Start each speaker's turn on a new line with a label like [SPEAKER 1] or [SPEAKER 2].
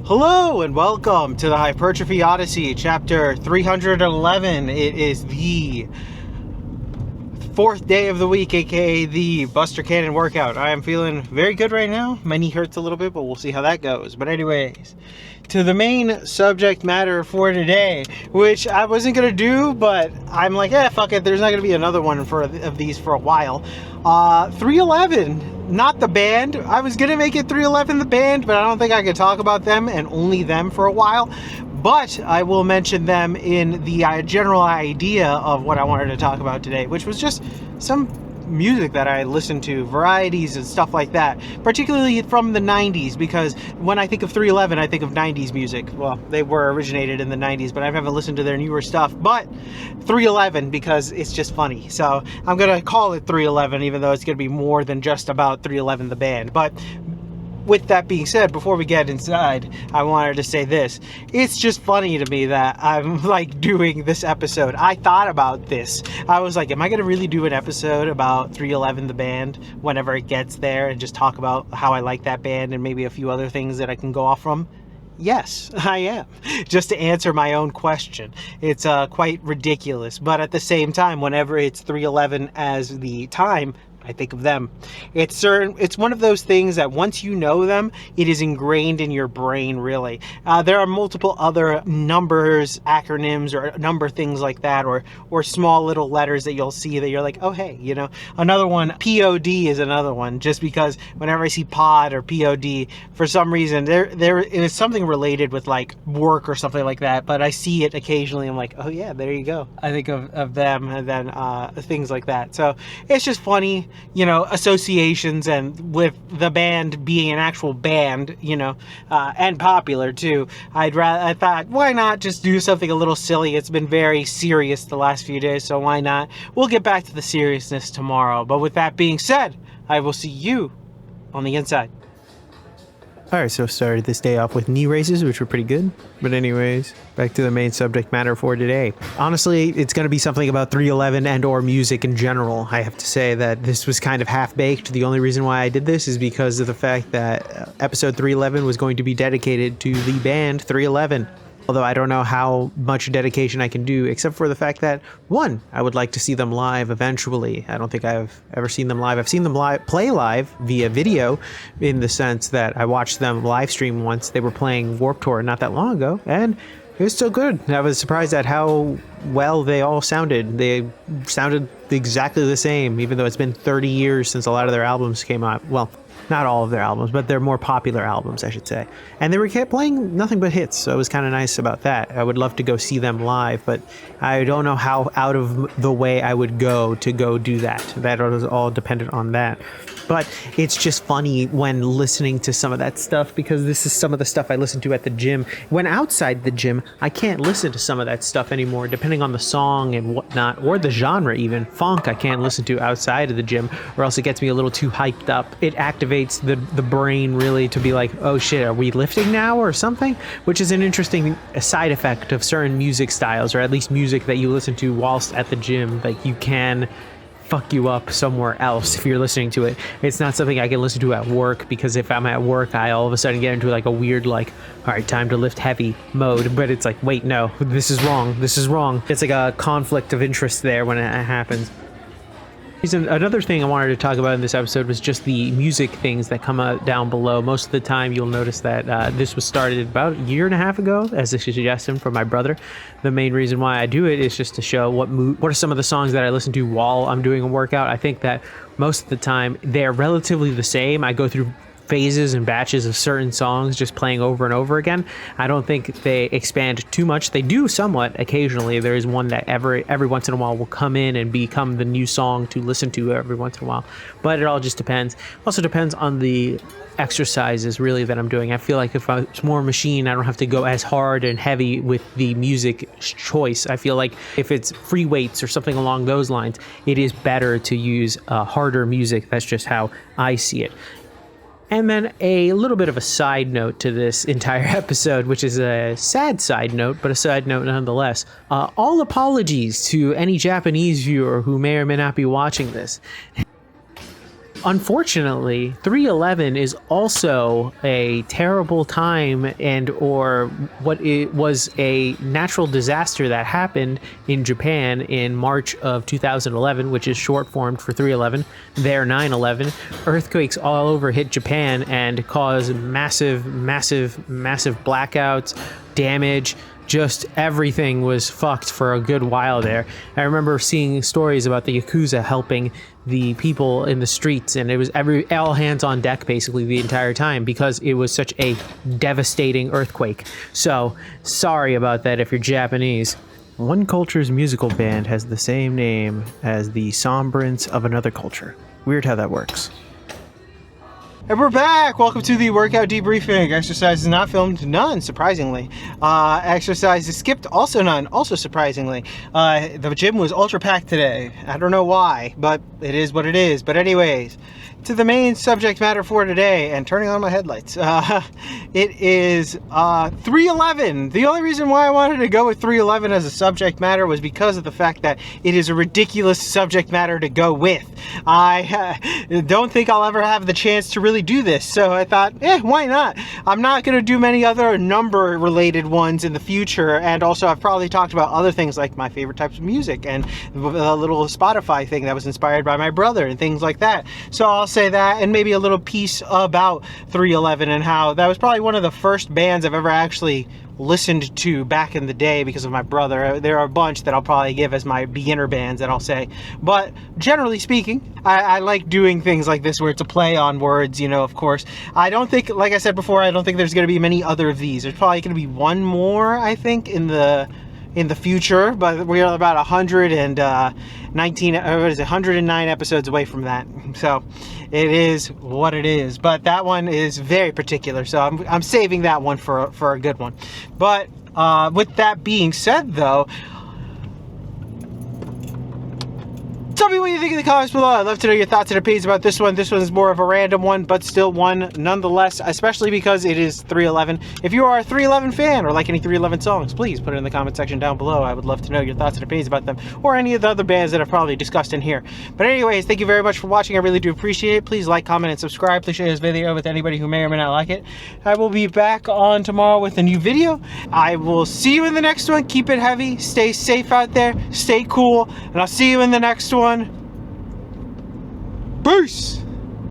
[SPEAKER 1] Hello and welcome to the Hypertrophy Odyssey, chapter 311. It is the fourth day of the week, aka the Buster Cannon workout. I am feeling very good right now. My knee hurts a little bit, but we'll see how that goes. But anyways, to the main subject matter for today, which I wasn't going to do, but I'm like, fuck it. There's not going to be another one of these for a while. 311. Not the band. I was going to make it 311 the band, but I don't think I could talk about them and only them for a while. But I will mention them in the general idea of what I wanted to talk about today, which was just some music that I listened to, varieties and stuff like that, particularly from the 90s, because when I think of 311, I think of 90s music. Well, they were originated in the 90s, but I haven't listened to their newer stuff. But 311 because it's just funny. So I'm going to call it 311, even though it's going to be more than just about 311 the band. But with that being said, before we get inside, I wanted to say this. It's just funny to me that I'm like doing this episode. I thought about this. I was like, am I going to really do an episode about 311 the band whenever it gets there and just talk about how I like that band and maybe a few other things that I can go off from? Yes, I am. Just to answer my own question. It's quite ridiculous. But at the same time, whenever it's 311 as the time, I think of them. It's one of those things that once you know them, it is ingrained in your brain, really. There are multiple other numbers, acronyms, or number things like that, or small little letters that you'll see that you're like, oh, hey, you know. Another one, POD is another one, just because whenever I see pod or POD, for some reason, there is something related with like work or something like that, but I see it occasionally. I'm like, oh yeah, there you go. I think of them and then things like that. So it's just funny. You know, associations, and with the band being an actual band, you know, and popular too, I thought, why not just do something a little silly? It's been very serious the last few days, so why not? We'll get back to the seriousness tomorrow. But with that being said, I will see you on the inside. Alright, so started this day off with knee raises, which were pretty good. But anyways, back to the main subject matter for today. Honestly, it's going to be something about 311 and or music in general. I have to say that this was kind of half-baked. The only reason why I did this is because of the fact that episode 311 was going to be dedicated to the band 311. Although I don't know how much dedication I can do, except for the fact that, one, I would like to see them live eventually. I don't think I've ever seen them live. I've seen them play live via video, in the sense that I watched them live stream once. They were playing Warped Tour not that long ago, and it was still good. I was surprised at how well they all sounded. They sounded exactly the same, even though it's been 30 years since a lot of their albums came out. Well, not all of their albums, but their more popular albums, I should say. And they were playing nothing but hits, so it was kind of nice about that. I would love to go see them live, but I don't know how out of the way I would go to go do that. That was all dependent on that. But it's just funny when listening to some of that stuff, because this is some of the stuff I listen to at the gym. When outside the gym, I can't listen to some of that stuff anymore, depending on the song and whatnot, or the genre even. Funk I can't listen to outside of the gym, or else it gets me a little too hyped up. It activates the brain really to be like, oh shit, are we lifting now or something? Which is an interesting side effect of certain music styles, or at least music that you listen to whilst at the gym. Like, you can fuck you up somewhere else if you're listening to it. It's not something I can listen to at work, because if I'm at work, I all of a sudden get into like a weird, like, all right, time to lift heavy mode. But it's like, wait, no, this is wrong. This is wrong. It's like a conflict of interest there when it happens. Another thing I wanted to talk about in this episode was just the music things that come out down below. Most of the time you'll notice that this was started about a year and a half ago as a suggestion from my brother. The main reason why I do it is just to show what are some of the songs that I listen to while I'm doing a workout. I think that most of the time they're relatively the same. I go through phases and batches of certain songs just playing over and over again. I don't think they expand too much. They do somewhat occasionally. There is one that every once in a while will come in and become the new song to listen to every once in a while. But it all just depends. Also depends on the exercises really that I'm doing. I feel like if it's more machine, I don't have to go as hard and heavy with the music choice. I feel like if it's free weights or something along those lines, it is better to use harder music. That's just how I see it. And then a little bit of a side note to this entire episode, which is a sad side note, but a side note nonetheless. All apologies to any Japanese viewer who may or may not be watching this.
[SPEAKER 2] Unfortunately, 311 is also a terrible time and or what it was a natural disaster that happened in Japan in March of 2011, which is short formed for 311, their 9/11. Earthquakes all over hit Japan and caused massive blackouts, damage. Just everything was fucked for a good while there. I remember seeing stories about the Yakuza helping the people in the streets, and it was all hands on deck basically the entire time because it was such a devastating earthquake. So sorry about that if you're Japanese. One culture's musical band has the same name as the sombrance of another culture. Weird how that works.
[SPEAKER 1] And we're back! Welcome to the workout debriefing. Exercise is not filmed, none, surprisingly. Exercise is skipped, also none, also surprisingly. The gym was ultra packed today. I don't know why, but it is what it is. But anyways, to the main subject matter for today, and turning on my headlights. It is 311. The only reason why I wanted to go with 311 as a subject matter was because of the fact that it is a ridiculous subject matter to go with. I don't think I'll ever have the chance to really do this, so I thought, why not? I'm not going to do many other number related ones in the future, and also I've probably talked about other things like my favorite types of music and a little Spotify thing that was inspired by my brother and things like that. So I'll say that, and maybe a little piece about 311 and how that was probably one of the first bands I've ever actually listened to back in the day because of my brother. There are a bunch that I'll probably give as my beginner bands that I'll say, but generally speaking, I like doing things like this where it's a play on words, you know, of course. I don't think, like I said before, I don't think there's going to be many other of these. There's probably going to be one more, I think, in the future, but we are about 109 episodes away from that, so it is what it is. But that one is very particular, so I'm saving that one for a good one. But with that being said, though, tell me what you think in the comments below. I'd love to know your thoughts and opinions about this one. This one is more of a random one, but still one nonetheless, especially because it is 311. If you are a 311 fan or like any 311 songs, please put it in the comment section down below. I would love to know your thoughts and opinions about them, or any of the other bands that I've probably discussed in here. But anyways, thank you very much for watching. I really do appreciate it. Please like, comment, and subscribe. Please share this video with anybody who may or may not like it. I will be back on tomorrow with a new video. I will see you in the next one. Keep it heavy. Stay safe out there. Stay cool. And I'll see you in the next one. Peace!